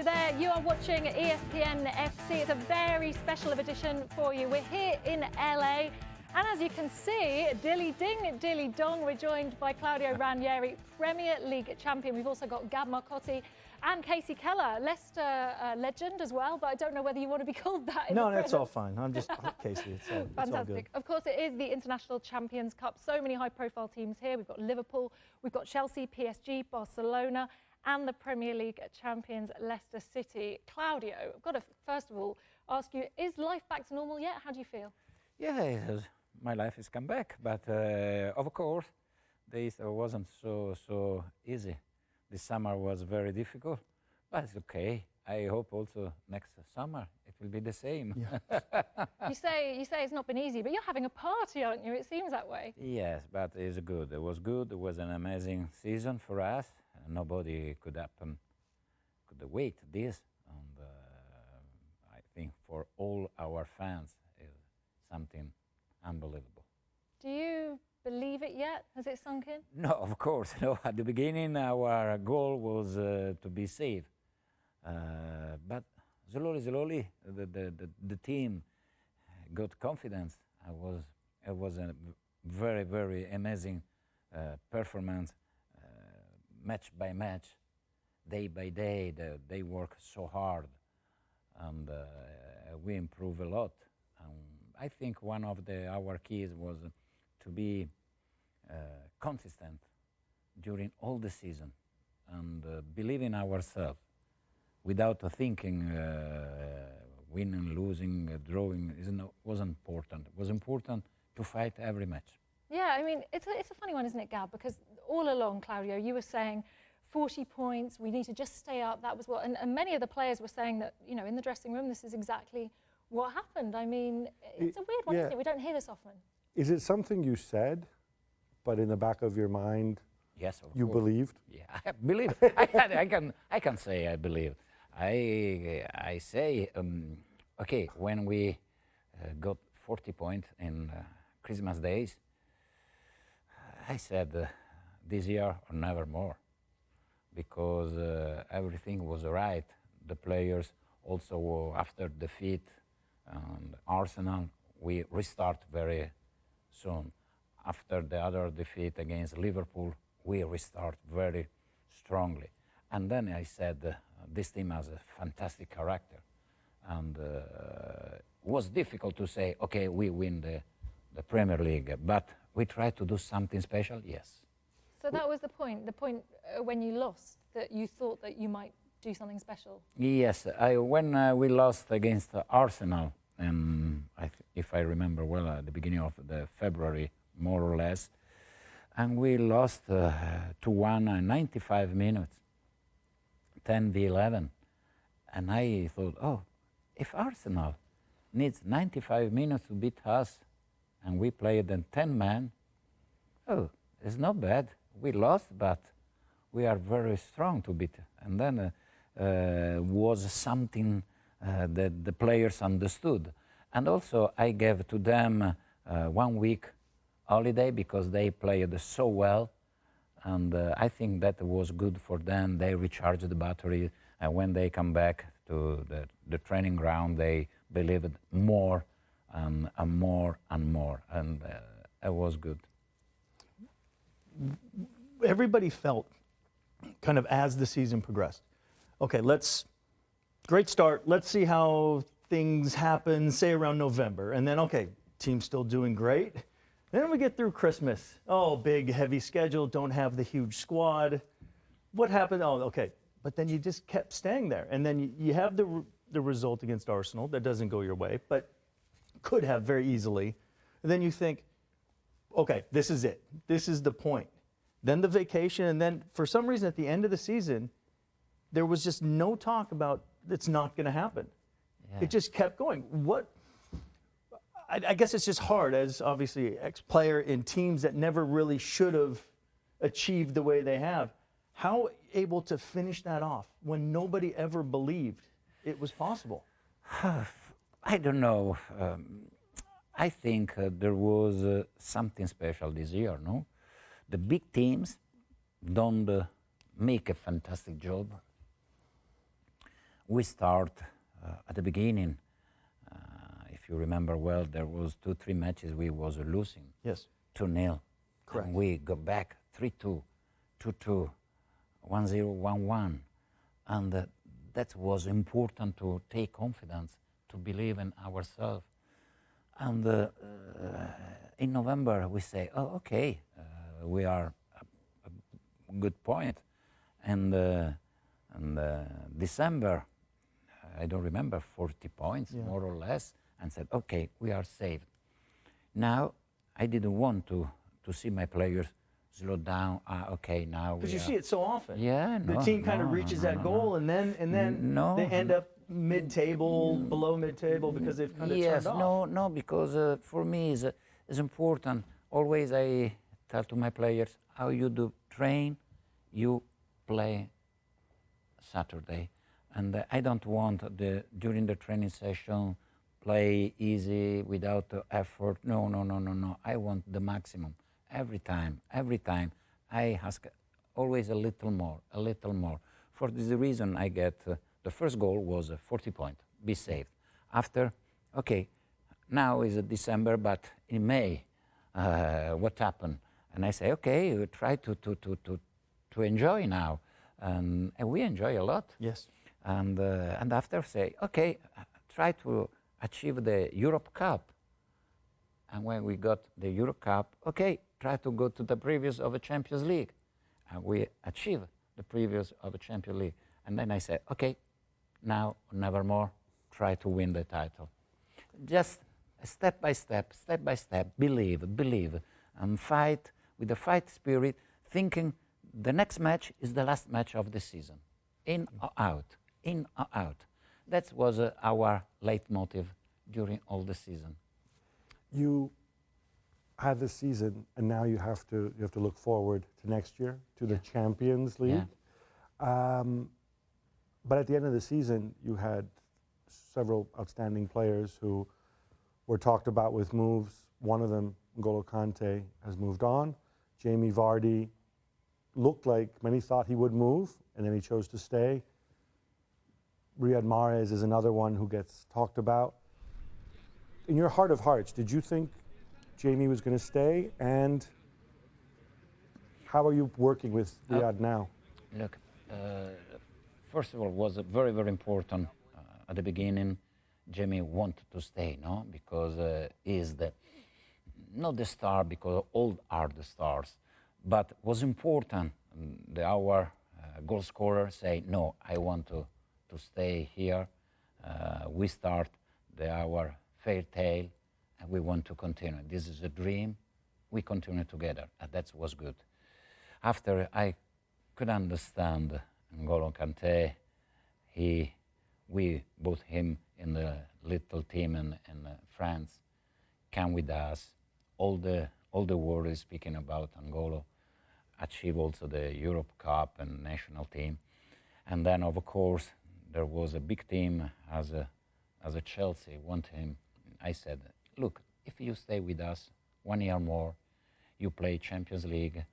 there. You are watching ESPN FC. It's a very special edition for you. We're here in LA. And as you can see, dilly ding, dilly dong, we're joined by Claudio Ranieri, Premier League champion. We've also got Gab Marcotti and Casey Keller, Leicester legend as well, but I don't know whether you want to be called that. No, that's all fine. I'm just Casey. It's all Fantastic. good. Of course, it is the International Champions Cup. So many high-profile teams here. We've got Liverpool, we've got Chelsea, PSG, Barcelona, and the Premier League champions, Leicester City. Claudio, I've got to first of all ask you, is life back to normal yet? How do you feel? Yeah, my life has come back, but of course, this wasn't so easy. This summer was very difficult, but it's okay. I hope also next summer it will be the same. Yeah. you say it's not been easy, but you're having a party, aren't you? It seems that way. Yes, but it's good. It was good. It was an amazing season for us. Nobody could wait this, and I think for all our fans, it's something unbelievable. Do you believe it yet? Has it sunk in? No, of course. No. At the beginning, our goal was to be safe. But slowly, the team got confidence. It was a very, very amazing performance, match by match, day by day. They work so hard, and we improve a lot. I think one of our keys was to be consistent during all the season and believe in ourselves without thinking winning, losing, drawing wasn't important. It was important to fight every match. Yeah, I mean, it's a funny one, isn't it, Gab? Because all along, Claudio, you were saying 40 points, we need to just stay up. That was what, and many of the players were saying that, you know, in the dressing room, this is exactly what happened. I mean, it's a weird one, isn't it? We don't hear this often. Is it something you said, but in the back of your mind, yes, of you course. believed? Yeah, I believe. I can say I believe. I say, okay, when we got 40 points in Christmas days, I said this year or never more, because everything was right. The players also, after defeat and Arsenal, we restart very soon. After the other defeat against Liverpool, we restart very strongly. And then I said, this team has a fantastic character. And it was difficult to say, okay, we win the Premier League, but we try to do something special, yes. So that was the point when you lost, that you thought that you might do something special? Yes, when we lost against Arsenal, if I remember well, at the beginning of February, more or less, and we lost 2-1 in 95 minutes, 10v11, and I thought, oh, if Arsenal needs 95 minutes to beat us, and we played in 10 men, oh, it's not bad. We lost, but we are very strong to beat. And then was something that the players understood. And also I gave to them 1 week holiday because they played so well. And I think that was good for them. They recharged the battery. And when they come back to the training ground, they believed more and more and more. And it was good. Everybody felt kind of as the season progressed, okay, great start. Let's see how things happen, say around November. And then, okay, team's still doing great. Then we get through Christmas. Oh, big, heavy schedule, don't have the huge squad. What happened? Oh, okay. But then you just kept staying there. And then you have the result against Arsenal that doesn't go your way, but could have very easily. And then you think, okay, this is it. This is the point. Then the vacation, and then for some reason at the end of the season, there was just no talk about it's not going to happen. Yeah. It just kept going. I guess it's just hard as obviously ex-player in teams that never really should have achieved the way they have. How able to finish that off when nobody ever believed it was possible? I don't know. I think there was something special this year, no? The big teams don't make a fantastic job. we start at the beginning. If you remember well, there was 2-3 matches we was losing. Yes. 2-0. Correct. And we go back 3-2, 2-2, 1-0, 1-1. And that was important to take confidence, to believe in ourselves. And in November we say, oh, okay, we are a good point. And December, I don't remember, 40 points, more or less, and said, okay, we are saved. Now, I didn't want to see my players slow down. Okay, now Because you see it so often. Yeah, the team kind of reaches that goal, and then they end up mid-table, below mid-table because they've kind of turned off. No, because for me it's important. Always I tell to my players, how you do train, you play Saturday. And I don't want during the training session play easy without effort. No. I want the maximum every time. I ask always a little more. For this reason, I get the first goal was 40 points, be saved. After, okay, now is December, but in May, what happened? And I say, okay, we try to enjoy now, and we enjoy a lot. Yes. And after say, okay, try to achieve the Europe Cup. And when we got the Europe Cup, okay, try to go to the previous of the Champions League. And we achieve the previous of the Champions League. And then I said, okay, now, never more, try to win the title. Just step by step, believe, and fight with the fight spirit, thinking the next match is the last match of the season. In or out. That was our leitmotiv during all the season. You had this season, and now you have to look forward to next year, to the Champions League. Yeah. But at the end of the season, you had several outstanding players who were talked about with moves. One of them, N'Golo Kante, has moved on. Jamie Vardy looked like many thought he would move, and then he chose to stay. Riyad Mahrez is another one who gets talked about. In your heart of hearts, did you think Jamie was going to stay? And how are you working with Riyad now? Look, first of all, was very, very important at the beginning. Jamie wanted to stay, no, because he's not the star, because all are the stars, but was important. Our goal scorer say, no, I want to stay here. We start our fairy tale, and we want to continue. This is a dream. We continue together, and that was good. After I could understand N'Golo Kante, we both him in the little team in France, came with us. All the world is speaking about N'Golo, achieve also the Europe Cup and national team, and then of course there was a big team as a Chelsea want him. I said, look, if you stay with us 1 year more, you play Champions League,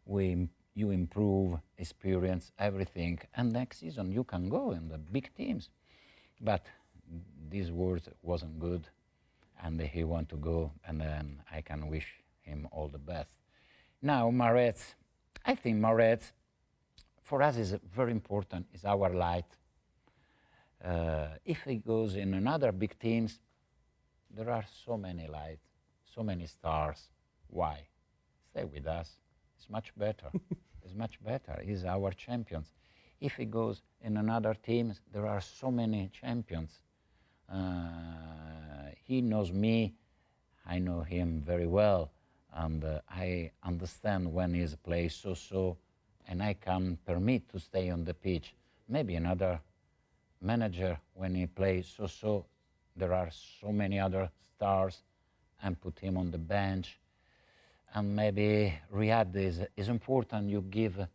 you improve experience, everything, and next season you can go in the big teams. But these words wasn't good, and he want to go, and then I can wish him all the best. Now, Mahrez, I think Mahrez, for us is very important, is our light. If he goes in another big teams, there are so many lights, so many stars. Why? Stay with us. It's much better. It's much better. He's our champions. If he goes in another teams, there are so many champions. He knows me. I know him very well, and I understand when he plays so, and I can permit to stay on the pitch. Maybe another manager, when he plays so, there are so many other stars, and put him on the bench. And maybe Riyad is important. You give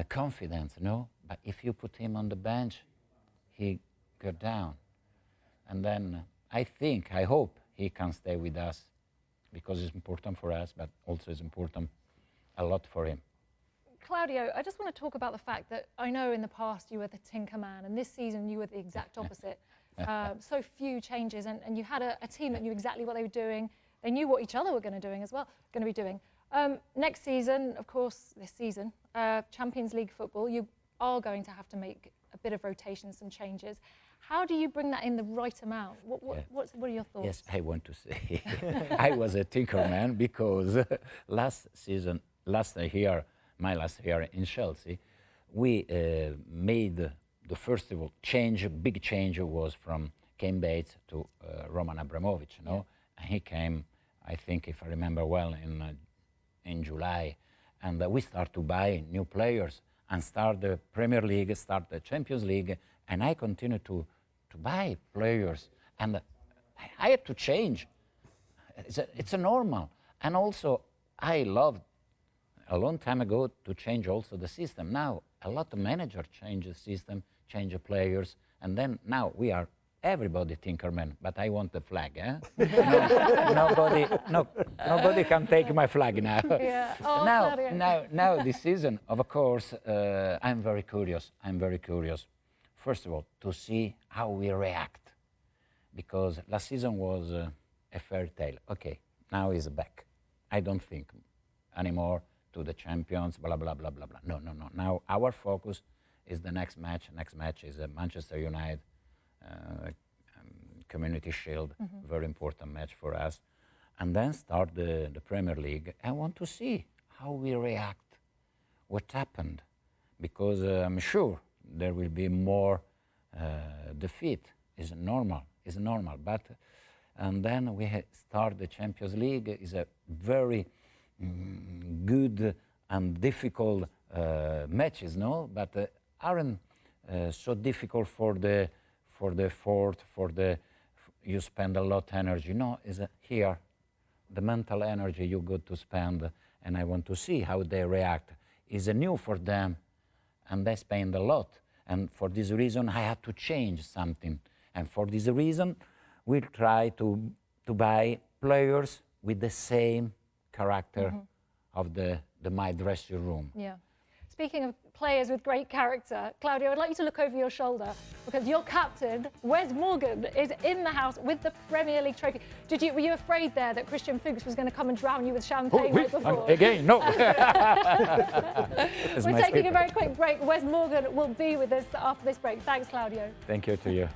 confidence, no? But if you put him on the bench, he go down. And then I hope he can stay with us, because it's important for us, but also it's important a lot for him. Claudio, I just want to talk about the fact that I know in the past you were the tinker man, and this season you were the exact opposite. So few changes, and you had a team that knew exactly what they were doing. They knew what each other were going to be doing. Next season, of course, this season, Champions League football, you are going to have to make a bit of rotation, some changes. How do you bring that in the right amount? What are your thoughts? Yes, I want to say I was a tinker man because last year, my last year in Chelsea, we made the first of all big change was from Ken Bates to Roman Abramovich, you know? And he came, I think, if I remember well, in July, and we start to buy new players and start the Premier League, start the Champions League, and I continue to buy players, and I had to change. It's a normal, and also I loved a long time ago to change also the system. Now a lot of managers change the system, change the players, and then now we are everybody tinkerman. But I want the flag, eh? Nobody can take my flag now. Yeah. Oh, now this season, of course, I'm very curious. First of all, to see how we react, because last season was a fairy tale. Okay, now he's back. I don't think anymore to the champions, blah, blah, blah, blah, blah. No. Now our focus is the next match. Next match is Manchester United Community Shield, very important match for us. And then start the Premier League. I want to see how we react, what happened, because I'm sure there will be more defeat. It's normal. But and then we start the Champions League. Is a very good and difficult matches, no? But aren't so difficult for the fourth. You spend a lot of energy. No, is here the mental energy you got to spend, and I want to see how they react. Is new for them, and they spend a lot. And for this reason, I had to change something. And for this reason, we'll try to buy players with the same character of my dressing room. Yeah. Speaking of players with great character, Claudio, I'd like you to look over your shoulder because your captain, Wes Morgan, is in the house with the Premier League trophy. Were you afraid there that Christian Fuchs was going to come and drown you with champagne right before? Again, no. We're taking a very quick break. Wes Morgan will be with us after this break. Thanks, Claudio. Thank you to you.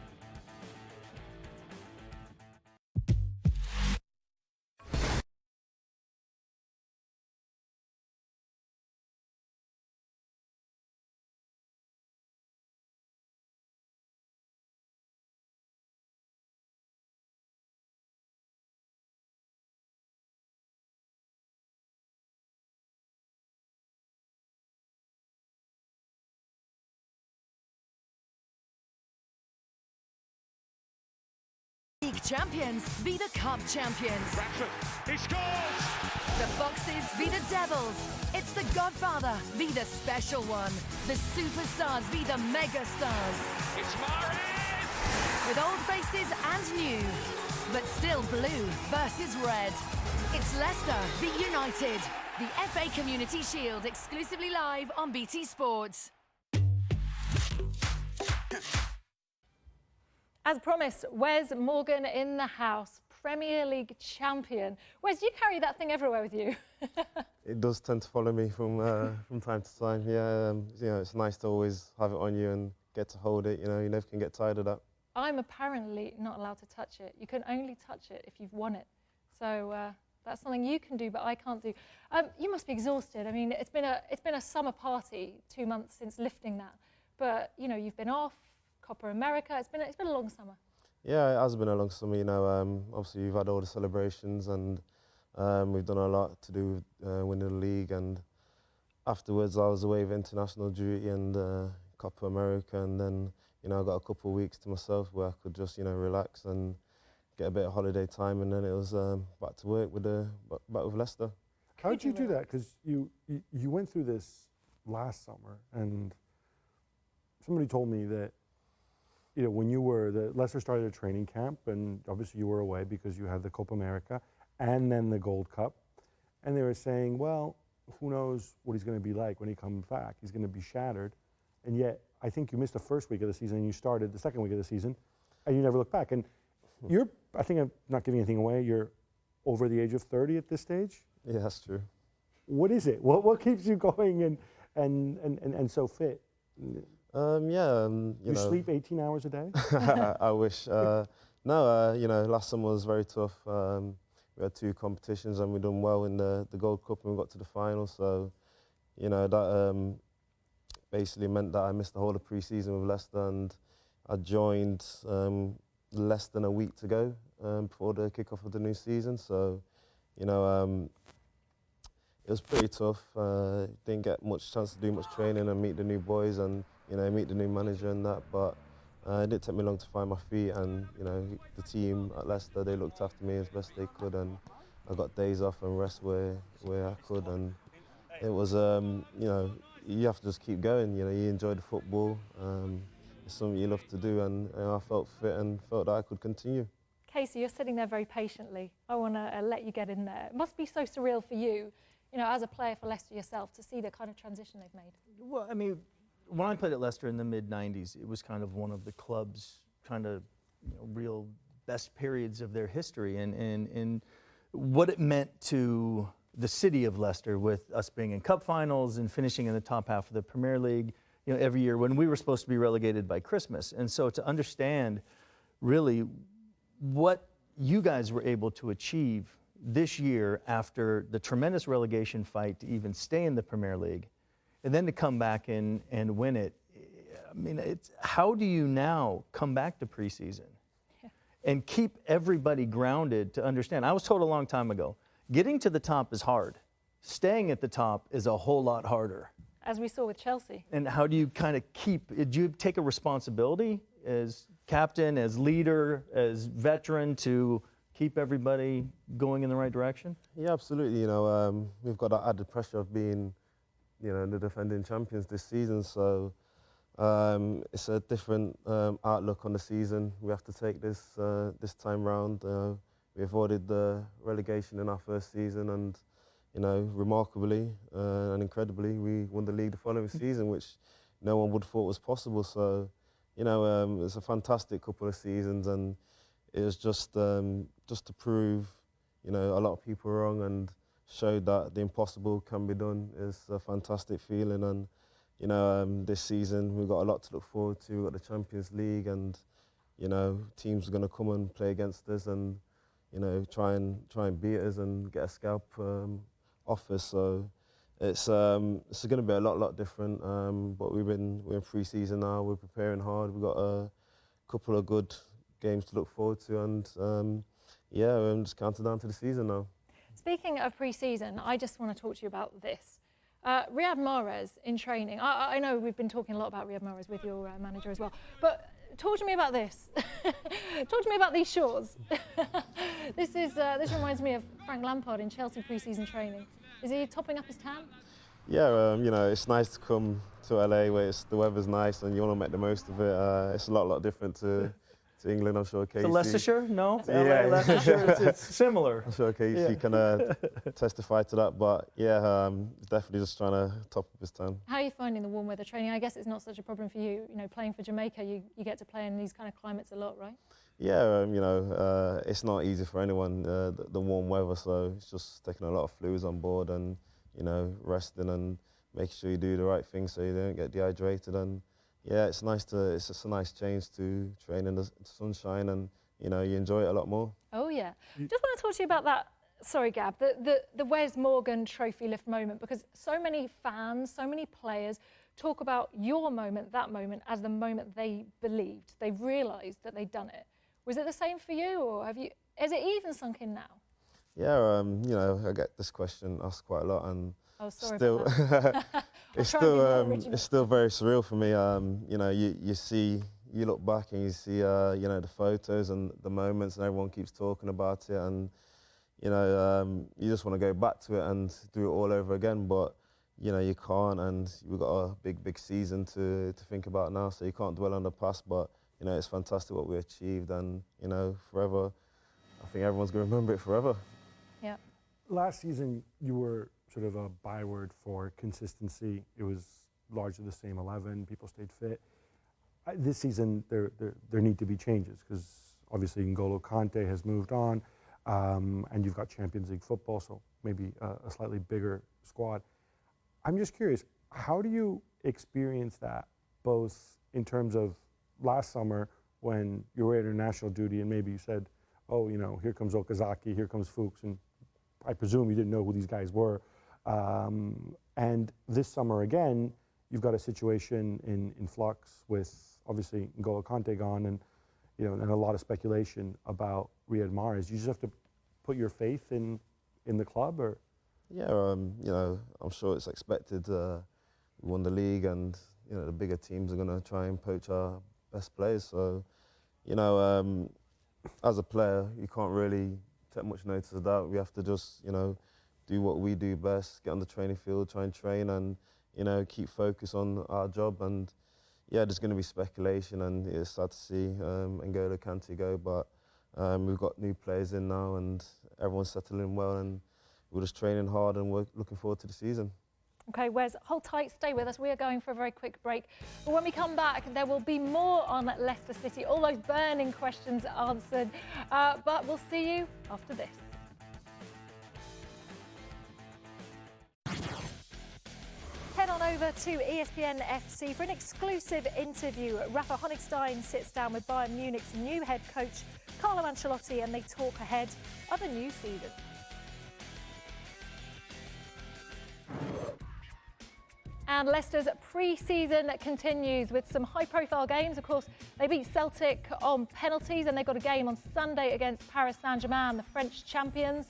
League champions be the cup champions. Rashford, he scores! The Foxes be the Devils. It's the Godfather be the special one. The superstars be the mega stars. It's Mahrez! With old faces and new, but still blue versus red. It's Leicester v United. The FA Community Shield exclusively live on BT Sports. As promised, Wes Morgan in the house, Premier League champion. Wes, do you carry that thing everywhere with you? It does tend to follow me from time to time. Yeah, you know, it's nice to always have it on you and get to hold it. You know, you never can get tired of that. I'm apparently not allowed to touch it. You can only touch it if you've won it. So that's something you can do, but I can't do. You must be exhausted. I mean, it's been a summer party, 2 months since lifting that. But you know, you've been off. Copa America. It's been a long summer. Yeah, it has been a long summer. You know, obviously we've had all the celebrations and we've done a lot to do with winning the league. And afterwards, I was away with international duty and Copa America, and then you know I got a couple of weeks to myself where I could just relax and get a bit of holiday time, and then it was back to work with Leicester. How did you do that? Because you went through this last summer, and somebody told me that when Leicester started a training camp, and obviously you were away because you had the Copa America and then the Gold Cup, and they were saying, well, who knows what he's going to be like when he comes back. He's going to be shattered. And yet, I think you missed the first week of the season and you started the second week of the season and you never looked back. And I think I'm not giving anything away, you're over the age of 30 at this stage. Yeah, that's true. What is it? What keeps you going and so fit? You You know, sleep 18 hours a day? I wish. You know, last summer was very tough. We had 2 competitions and we done well in the Gold Cup and we got to the final. So, you know, that basically meant that I missed the whole of pre-season with Leicester, and I joined less than a week to go before the kick-off of the new season. So, you know, it was pretty tough. Didn't get much chance to do much training and meet the new boys and, you know, meet the new manager and that. But it didn't take me long to find my feet, and, you know, the team at Leicester, they looked after me as best they could, and I got days off and rest where I could. And it was, you know, you have to just keep going. You know, you enjoy the football. It's something you love to do, and I felt fit and felt that I could continue. Casey, you're sitting there very patiently. I want to let you get in there. It must be so surreal for you, you know, as a player for Leicester yourself, to see the kind of transition they've made. Well, I mean, when I played at Leicester in the mid-'90s, it was kind of one of the club's kind of, you know, real best periods of their history, and what it meant to the city of Leicester, with us being in cup finals and finishing in the top half of the Premier League, you know, every year when we were supposed to be relegated by Christmas. And so to understand really what you guys were able to achieve this year after the tremendous relegation fight to even stay in the Premier League, and then to come back and win it. I mean, how do you now come back to preseason and keep everybody grounded to understand? I was told a long time ago, getting to the top is hard. Staying at the top is a whole lot harder. As we saw with Chelsea. And how do you kind of do you take a responsibility as captain, as leader, as veteran to keep everybody going in the right direction? Yeah, absolutely. You know, we've got that added pressure of being, you know, the defending champions this season. So it's a different outlook on the season. We have to take this time round. We avoided the relegation in our first season, and, you know, remarkably and incredibly, we won the league the following season, which no one would have thought was possible. So, you know, it's a fantastic couple of seasons, and it was just to prove, you know, a lot of people wrong and showed that the impossible can be done. Is a fantastic feeling. And, you know, this season we've got a lot to look forward to. We've got the Champions League, and, you know, teams are going to come and play against us and, you know, try and beat us and get a scalp off us. So it's going to be a lot different. But we're in pre-season now. We're preparing hard. We've got a couple of good games to look forward to, and yeah, I'm just counting down to the season now. Speaking of pre-season, I just want to talk to you about this. Riyad Mahrez in training. I know we've been talking a lot about Riyad Mahrez with your manager as well, but talk to me about this. Talk to me about these shorts. This reminds me of Frank Lampard in Chelsea pre-season training. Is he topping up his tan? Yeah, you know, it's nice to come to LA where the weather's nice and you want to make the most of it. It's a lot different to England, I'm sure. Casey. To Leicestershire? No? Yeah. LA, Leicestershire, it's similar. I'm sure Casey can testify to that, but yeah, definitely just trying to top up his tan. How are you finding the warm weather training? I guess it's not such a problem for you. You know, playing for Jamaica, you get to play in these kind of climates a lot, right? Yeah, you know, it's not easy for anyone, the warm weather, so it's just taking a lot of fluids on board and, you know, resting and making sure you do the right thing so you don't get dehydrated. And yeah, it's just a nice change to train in the sunshine, and, you know, you enjoy it a lot more. Oh yeah. Just want to talk to you about that. Sorry, Gab, the Wes Morgan trophy lift moment, because so many fans, so many players talk about your moment, that moment, as the moment they believed, they realised that they'd done it. Was it the same for you, or has it even sunk in now? Yeah, you know, I get this question asked quite a lot, and Oh, sorry still, about that. it's still very surreal for me. You know, you look back and you see, you know, the photos and the moments, and everyone keeps talking about it, and, you know, you just want to go back to it and do it all over again, but, you know, you can't, and we've got a big season to think about now, so you can't dwell on the past, but, you know, it's fantastic what we achieved, and, you know, forever, I think everyone's going to remember it forever. Yeah. Last season, you were sort of a byword for consistency. It was largely the same 11. People stayed fit. This season, there need to be changes because obviously N'Golo Kante has moved on, and you've got Champions League football, so maybe a slightly bigger squad. I'm just curious, how do you experience that, both in terms of last summer when you were at international duty and maybe you said, oh, you know, here comes Okazaki, here comes Fuchs, and I presume you didn't know who these guys were. And this summer again, you've got a situation in flux with obviously N'Golo Kante gone, and you know, and a lot of speculation about Riyad Mahrez. You just have to put your faith in the club, or? Yeah, you know, I'm sure it's expected. We won the league, and you know, the bigger teams are going to try and poach our best players. So, you know, as a player, you can't really take much notice of that. We have to just, you know, do what we do best, get on the training field, try and train, and you know, keep focus on our job. And yeah, there's going to be speculation, and it's sad to see N'Golo Kante go, but we've got new players in now, and everyone's settling well, and we're just training hard, and we're looking forward to the season. Okay, Wes, hold tight, stay with us. We are going for a very quick break. But when we come back, there will be more on Leicester City, all those burning questions answered. But we'll see you after this. Head on over to ESPN FC for an exclusive interview. Rafa Honigstein sits down with Bayern Munich's new head coach, Carlo Ancelotti, and they talk ahead of a new season. And Leicester's pre-season continues with some high-profile games. Of course, they beat Celtic on penalties, and they've got a game on Sunday against Paris Saint-Germain, the French champions,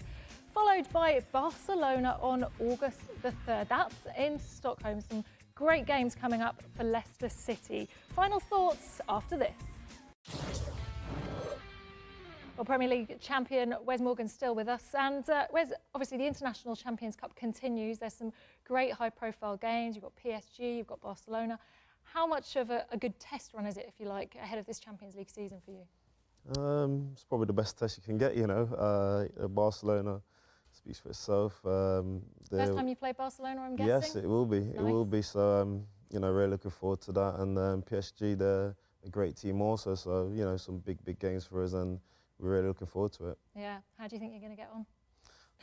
followed by Barcelona on August the 3rd. That's in Stockholm. Some great games coming up for Leicester City. Final thoughts after this. Well, Premier League champion Wes Morgan's still with us. And Wes, obviously the International Champions Cup continues. There's some great high-profile games. You've got PSG, you've got Barcelona. How much of a good test run is it, if you like, ahead of this Champions League season for you? It's probably the best test you can get, you know. Barcelona speaks for itself. First time you play Barcelona, I'm guessing? Yes, it will be. Nice. It will be. So, you know, really looking forward to that. And PSG, they're a great team also. So, you know, some big games for us, and we're really looking forward to it. Yeah. How do you think you're going to get on?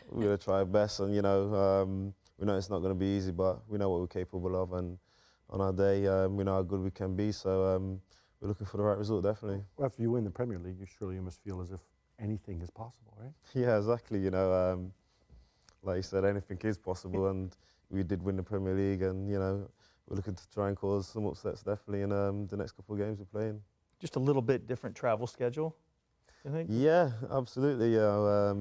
We're going to try our best, and, you know, we know it's not going to be easy, but we know what we're capable of, and on our day, we know how good we can be. So we're looking for the right result, definitely. Well, after you win the Premier League, you must feel as if anything is possible, right? Yeah, exactly. You know, like you said, anything is possible, and we did win the Premier League, and you know, we're looking to try and cause some upsets definitely in the next couple of games we're playing. Just a little bit different travel schedule, I think. Yeah, absolutely. Yeah,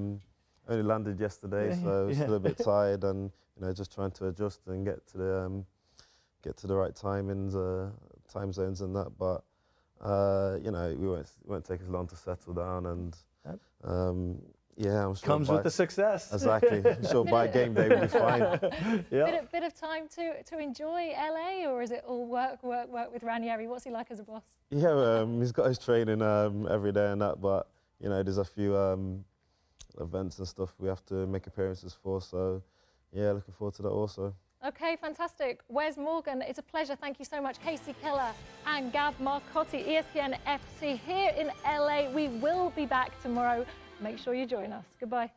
only landed yesterday, so still a bit tired, and you know, just trying to adjust and get to the right timings, time zones and that. But you know, it won't take us long to settle down, and yeah, I'm sure comes with the success. Exactly. I'm sure by game day we'll be fine. Yeah. Bit of time to enjoy LA, or is it all work with Ranieri? What's he like as a boss? Yeah, he's got his training every day and that, but you know, there's a few events and stuff we have to make appearances for. So yeah, looking forward to that also. Okay, fantastic. Wes Morgan, it's a pleasure. Thank you so much. Casey Keller and Gab Marcotti, ESPN FC here in LA. We will be back tomorrow. Make sure you join us. Goodbye.